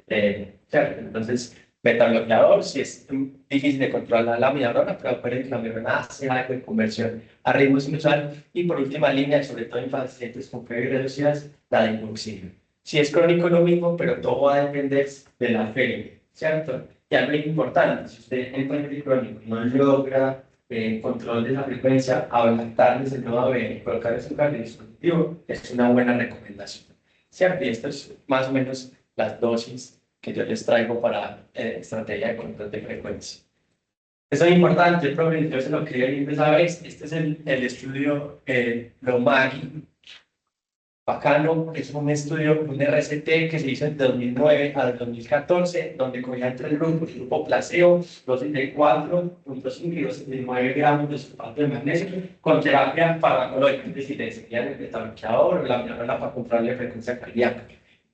¿Cierto? Entonces, beta-bloqueador, si es difícil de controlar la miogrona, pero puede que la miogrona hace algo de conversión a ritmo sinusal. Y por última línea, sobre todo en pacientes con fiebre reducidas, la de inmunoxilio. Si es crónico, lo mismo, pero todo va a depender de la fiebre, ¿cierto? Y algo importante, si usted en paciente crónico no logra control de la frecuencia, adelantarles el nuevo ABN y colocar su cardiodispositivo, es una buena recomendación, ¿cierto? Y esto es más o menos las dosis que yo les traigo para estrategia de control de frecuencia. Eso es importante, yo se lo quería empezar. Este es el estudio LOMAGI. Bacano, es un estudio, un RCT que se hizo en 2009 al 2014, donde cogían tres grupos, el grupo placebo, dosis de 4.5 y dosis de 9 gramos de sulfato de magnesio, con terapia farmacológica, es decir, le enseñan el beta-bloqueador o la miogrona para controlar la frecuencia cardíaca.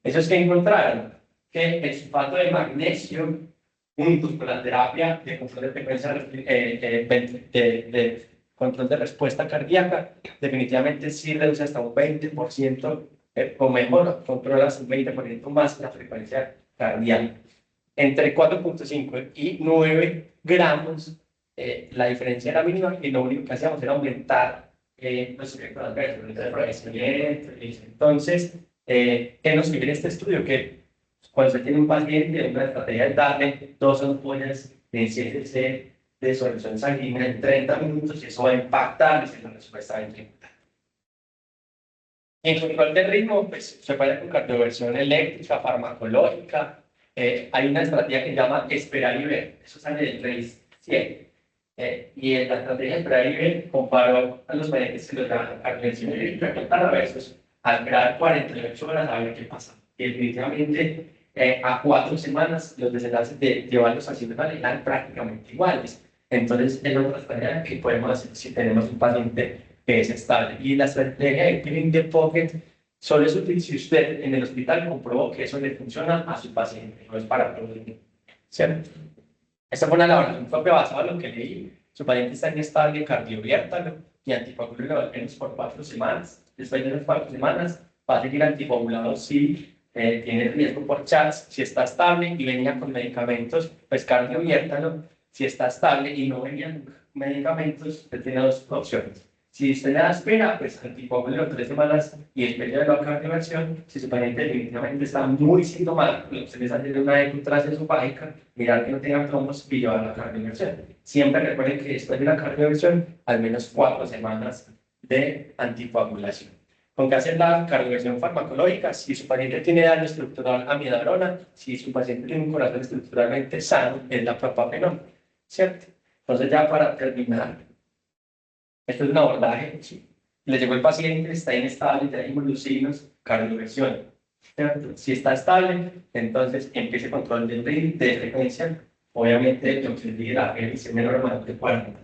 Eso es que encontraron que el sulfato de magnesio, juntos con la terapia de control de frecuencia de control de respuesta cardíaca, definitivamente sí reduce hasta un 20% o mejor, controlas un 20% más la frecuencia cardíaca. Entre 4.5 y 9 gramos, la diferencia era mínima y lo único que hacíamos era aumentar los efectos adversos. Entonces, ¿qué nos sugiere este estudio? Que cuando se tiene un paciente, una estrategia es darle 2 ampollas de CSC de solución sanguínea en 30 minutos y eso va a impactar en la respuesta ventricular. En control de ritmo, pues se puede con cardioversión eléctrica, farmacológica. Hay una estrategia que se llama esperar y ver. Eso sale del RACE 100. Y en la estrategia esperar y ver comparó a los pacientes que los llaman cardioversión eléctrica versus a esperar 48 horas a ver qué pasa. Y definitivamente a 4 semanas los desenlaces de llevarlos al sinusal eran prácticamente iguales. Entonces, es otra estrategia que podemos hacer si tenemos un paciente que es estable. Y la estrategia de Killing the Pocket Solo es útil si usted en el hospital comprobó que eso le funciona a su paciente, no es para todo el mundo. ¿Cierto? Esta fue una elaboración propia basada en lo que leí. Su paciente está inestable cardioviértalo y anticoagulado al menos por 4 semanas. Después de las 4 semanas va a seguir anticoagulado si tiene riesgo por CHADS, si está estable y venía con medicamentos, pues cardioviértalo. Si está estable y no venía con medicamentos, usted tiene dos opciones. Si usted le da espera, pues anticoagulado 3 semanas y después de la cardioversión. Si su paciente definitivamente está muy sintomático, lo que usted les hace una eco transesofágica, mirar que no tenga trombos y llevar la cardioversión. Siempre recuerden que después de la cardioversión, al menos 4 semanas de anticoagulación. ¿Con qué hacer la cardioversión farmacológica? Si su paciente tiene daño estructural a amiodarona, si su paciente tiene un corazón estructuralmente sano, es la propafenol, ¿cierto? Entonces ya para terminar, esto es un abordaje, ¿sí? Le llegó el paciente, está inestable, ya dimos los signos, cardioversión, ¿cierto? Si está estable, entonces empiece control del ritmo, de frecuencia, obviamente lo que se dice la emisión menor de 40,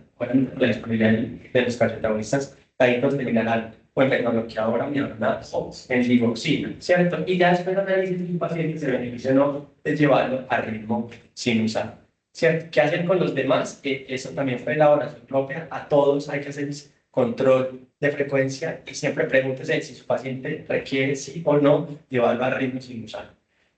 la disponibilidad de los cardiotagonistas, ahí nos terminarán o en metaloqueadora, miorna o en ligoxina, ¿cierto? Y ya después de análisis de un paciente se beneficia o no de llevarlo a ritmo sinusal, ¿cierto? ¿Qué hacen con los demás? Eso también fue elaboración propia. A todos hay que hacer control de frecuencia y siempre pregúntese si su paciente requiere sí o no llevarlo a ritmo sinusal,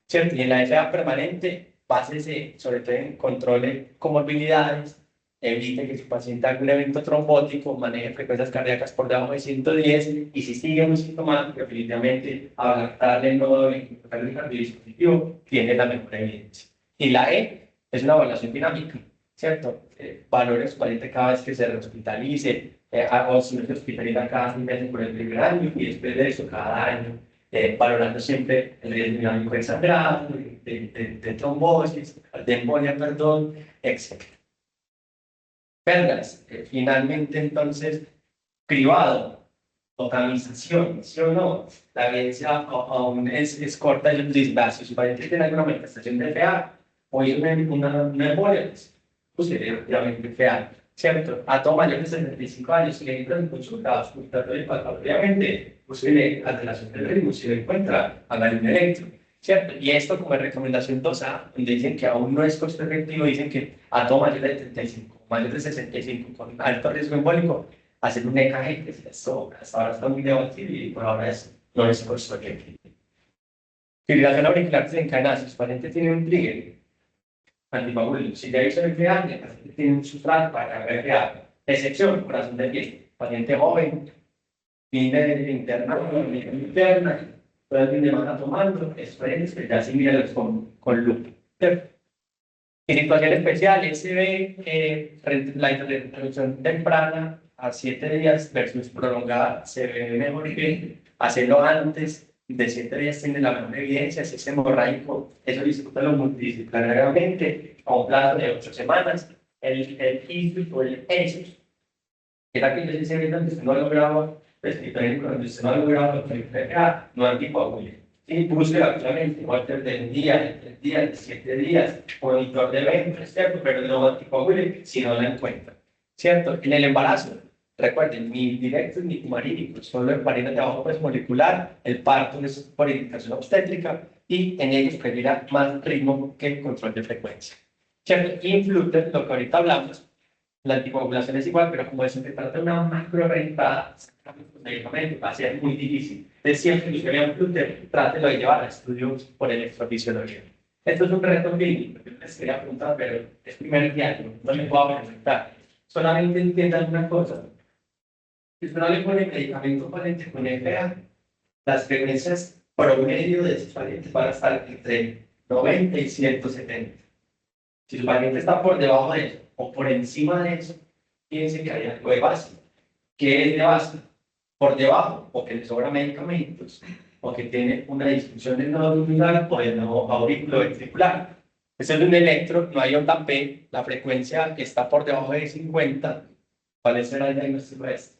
¿cierto? Y en la FA permanente, básese sobre todo en control de comorbilidades, evite que su paciente haga un evento trombótico, maneje frecuencias cardíacas por debajo de 110 y si sigue muy sintomático, definitivamente adaptarle el nodo del cardiodispositivo tiene la mejor evidencia. Y la E es una evaluación dinámica, ¿cierto? Valore su paciente cada vez que se rehospitalice, o si no se hospitaliza cada 6 meses por el primer año y después de eso cada año, valorando siempre el riesgo dinámico de sangrado, de trombosis, de embolia, perdón, etc. Pérdidas, finalmente entonces, cribado, totalización, ¿sí o no? La evidencia aún es corta y dice, si su paciente tiene alguna manifestación de FA o hizo una embolia, pues definitivamente FA, ¿cierto? A todo mayor de 75 años, si le entran en consulta, obviamente, posible alteración del ritmo, si lo encuentra, hagan un electro, ¿cierto? Y esto como recomendación 2A, donde dicen que aún no es costo efectivo, dicen que a todo mayor de 35, mayor de 65, con alto riesgo embólico, hacer un EKG, que eso hasta ahora está muy debatido y por ahora no es costo efectivo. Fibrilación auricular desencadenada, si su paciente tiene un trigger anticoagulante, si ya hizo el FA, el paciente tiene un sustrato para el FA, excepción, corazón de pie, paciente joven, fin de interna, todo el fin de semana tomando, experiencias que ya sí míralos con lupa. En situaciones especiales se ve la interrupción temprana a 7 días versus prolongada, se ve mejor que hacerlo antes de 7 días tiene la mejor evidencia, si es hemorrágico, eso discútalo multidisciplinariamente a un plazo de 8 semanas. El ISUS o el ESUS, que era aquello que se ve donde usted no lograba, pues cuando usted no lograba no anticoagulante. Sí, busque actualmente Walter del día, de 3 días, de 7 días, monitor de eventos, ¿cierto? Pero no anticoagulante si no la encuentra, ¿cierto? En el embarazo, recuerden, ni directos ni cumarínicos, solo heparinas de bajo peso molecular, el parto es por indicación obstétrica y en ellos pedirá más ritmo que control de frecuencia, ¿cierto? Y en Flutter, lo que ahorita hablamos, la anticoagulación es igual, pero como se trata de una macro rentada, medicamento va a ser muy difícil. Es siempre que usted vea un Flutter, trátelo de llevar a estudios por electrofisiología. Esto es un reto clínico, yo les quería preguntar, pero es primer diario, no me puedo presentar. Solamente entiendan una cosa. Si usted no le pone medicamento paciente con FA, las frecuencias promedio de sus pacientes van a estar entre 90 y 170. Si su paciente está por debajo de eso o por encima de eso, fíjense que hay algo de base. ¿Qué es de base? Por debajo, o que le sobra medicamentos, o que tiene una disfunción del nodo luminal o del nodo auriculoventricular. Este es un electro, no hay onda P, la frecuencia está por debajo de 50. ¿Cuál será el diagnóstico de esto?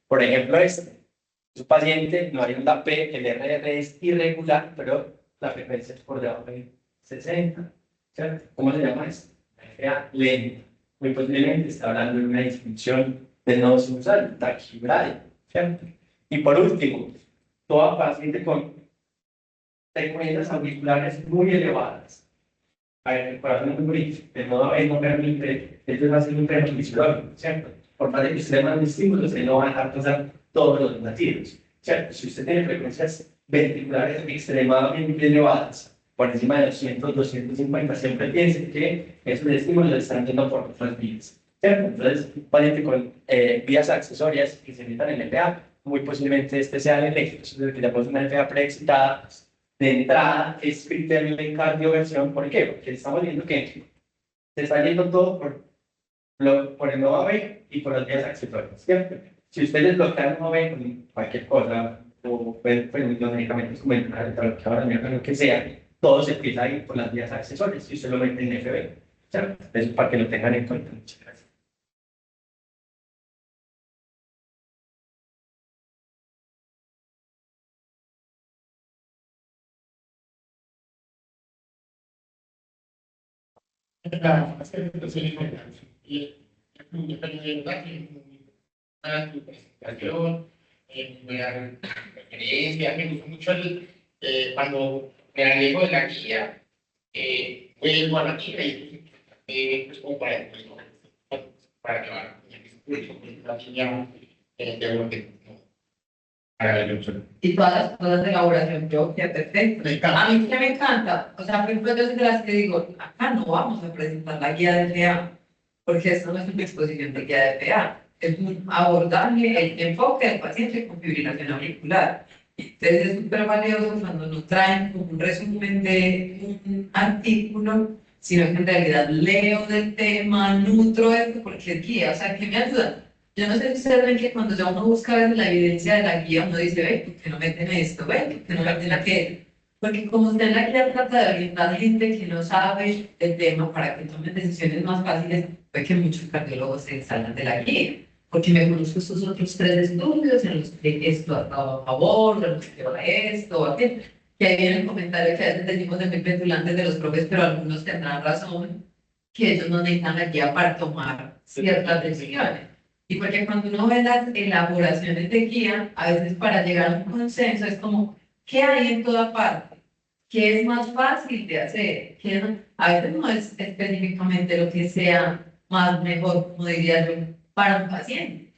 Por ejemplo, su paciente no hay onda P, el RR es irregular, pero la frecuencia es por debajo de 60. ¿Cierto? ¿Cómo se llama esto? La FA lenta. Muy posiblemente está hablando de una disfunción del nodo sinusal, taquibradi, ¿cierto? Y por último, toda paciente con frecuencias auriculares muy elevadas. A ver, el corazón es muy bonito, el nodo A no permite, esto va a ser un freno fisiológico, ¿cierto? Por más de que usted mande estímulos, él no va a dejar pasar todos los latidos, ¿cierto? Si usted tiene frecuencias ventriculares extremadamente elevadas, por encima de 200, 250, siempre piensen que esos estímulos están yendo por otras vías, ¿cierto? Entonces, un paciente con vías accesorias que se necesitan en FA, muy posiblemente este sea el eléctrico, es decir, que llamamos una FA preexcitada. De entrada es criterio de cardioversión. ¿Por qué? Porque estamos viendo que se está yendo todo por el nodo B y por las vías accesorias, ¿cierto? Si ustedes bloquean el nodo B con cualquier cosa, o pues, los medicamentos como el lo que sea, todo se empieza a ir por las vías accesorias y usted lo mete en FB, ¿cierto? Eso para que lo tengan en cuenta. Muchas gracias. La presentación es y de verdad que tu presentación, buena referencia, me gustó mucho cuando me agrego de la guía, vuelvo a la guía y pues como para llevar la guía de lo que para la persona. Y todas las cosas de elaboración propia, perfecto. Me encanta. A mí que me encanta, o sea, por ejemplo, yo soy de las que digo, acá no vamos a presentar la guía de FA, porque esto no es una exposición de guía de FA, es un abordaje, el enfoque del paciente con fibrilación auricular. Entonces es súper valioso cuando nos traen como un resumen de un artículo, sino que en realidad leo del tema, nutro esto, porque es guía, o sea, que me ayuda. Yo no sé si ustedes ven que cuando ya uno busca ver la evidencia de la guía, uno dice, ve, ¿por qué no meten esto? Ve, ¿por qué no meten aquello? Porque como usted en la guía trata de orientar gente que no sabe el tema para que tomen decisiones más fáciles, pues que muchos cardiólogos se salgan de la guía. Porque me conozco estos otros 3 estudios en los que esto ha estado a favor, en los que va esto, o aquello. Que ahí viene el comentario que a veces decimos de muy petulantes de los profes, pero algunos tendrán razón, que ellos no necesitan la guía para tomar ciertas decisiones. Y porque cuando uno ve las elaboraciones de guía, a veces para llegar a un consenso es como, ¿qué hay en toda parte? ¿Qué es más fácil de hacer? ¿Qué no? A veces no es específicamente lo que sea más mejor, como diría yo, para un paciente,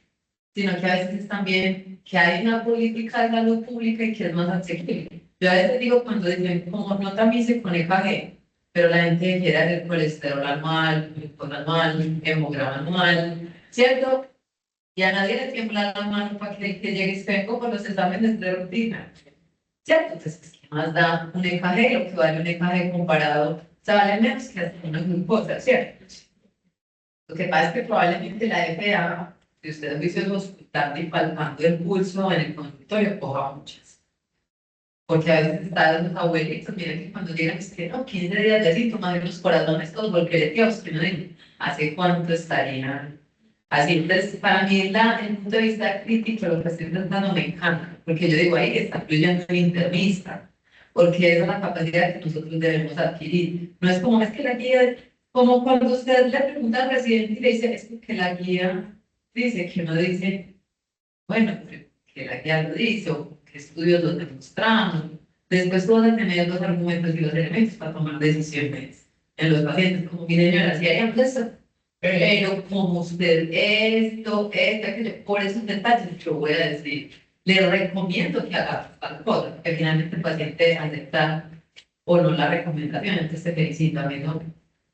sino que a veces es también que hay una política de salud pública y que es más asequible. Yo a veces digo cuando dicen, como no también se con EKG, pero la gente quiere hacer colesterol anual, glucosa anual, hemograma anual, ¿cierto? Y a nadie le tiembla la mano para que llegue espejo con los exámenes de rutina. ¿Cierto? Entonces, ¿qué más da un EKG? Lo que vale un EKG comparado, o sea, vale menos que hacer una glucosa, ¿cierto? Lo que pasa es que probablemente la FA, si usted dice el hospital y palpando el pulso en el consultorio, coja muchas. Porque a veces están los abuelitos, miren que cuando llegan, es que no, 15 días de síntomas, los corazones todos volquereteados, que no digo, ¿hace cuánto estarían? Así, entonces, para mí, el punto de vista crítico, lo que estoy tratando me encanta, porque yo digo, ahí está fluyendo el internista, porque esa es la capacidad que nosotros debemos adquirir. No es como, es que la guía, como cuando usted le pregunta al residente y le dice, es que la guía dice, que uno dice, bueno, que la guía lo dice, o que estudios lo demostramos. Después tú vas a tener los argumentos y los elementos para tomar decisiones en los pacientes, como mi señora, si haríamos eso. Pero como usted esto, aquello, por esos detalles yo voy a decir, le recomiendo que haga tal cosa, que finalmente el paciente acepta o no la recomendación, entonces te felicito, amigo.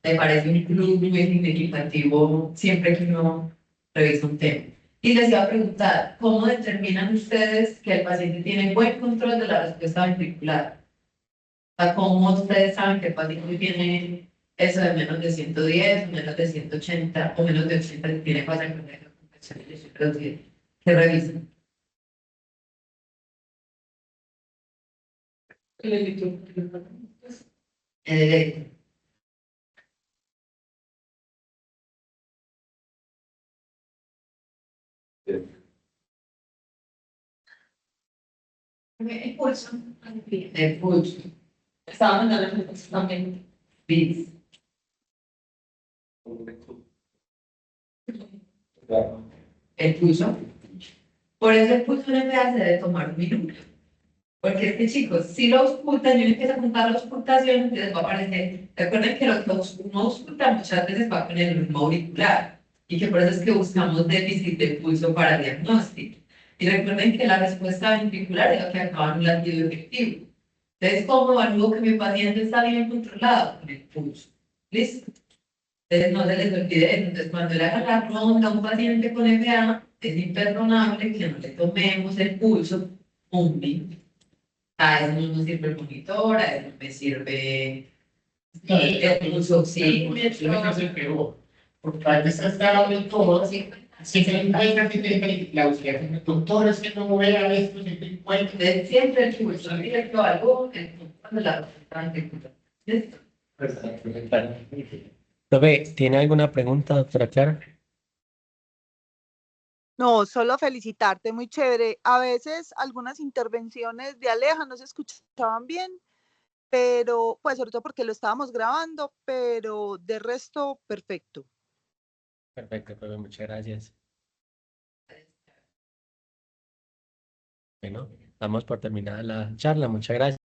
Me parece un club muy significativo siempre que uno revisa un tema. Y les iba a preguntar, ¿cómo determinan ustedes que el paciente tiene buen control de la respuesta ventricular? O sea, ¿cómo ustedes saben que el paciente tiene eso de menos de 110, o menos de 180, o menos de 80 que tiene falla cardíaca convencional? Yo siempre los digo, que revisen. Eh, el pulso. El pulso. Estaban en la también. Bis. el pulso. Por eso el pulso en FA se debe tomar 1 minuto. Porque es que, chicos, si lo auscultan y uno empieza a contar la auscultación, entonces va a aparecer. Recuerden que lo que uno ausculta muchas veces va con el ritmo auricular y que por eso es que buscamos déficit de pulso para diagnóstico. Y recuerden que la respuesta ventricular es lo que acaba en un latido efectivo. Entonces, ¿cómo evalúo que mi paciente está bien controlado? Con el pulso. ¿Listo? Entonces, no se les olvide eso. Entonces, cuando le hagan la ronda a un paciente con FA, es imperdonable que no le tomemos el pulso un minuto. A eso no nos sirve el monitor, a eso no me sirve No, el pulso yo me oxímetro. hace peor. Porque a veces está hablando todo, si se encuentra que la auxiliar, doctor, es que no vea esto, si te encuentra. Entonces, siempre el pulso directo algo, el pulso de la ¿listo? Profe, ¿tiene alguna pregunta, doctora Clara? No, solo felicitarte, muy chévere. A veces algunas intervenciones de Aleja no se escuchaban bien, pero pues sobre todo porque lo estábamos grabando, pero de resto perfecto. Perfecto, profe, muchas gracias. Bueno, damos por terminada la charla, muchas gracias.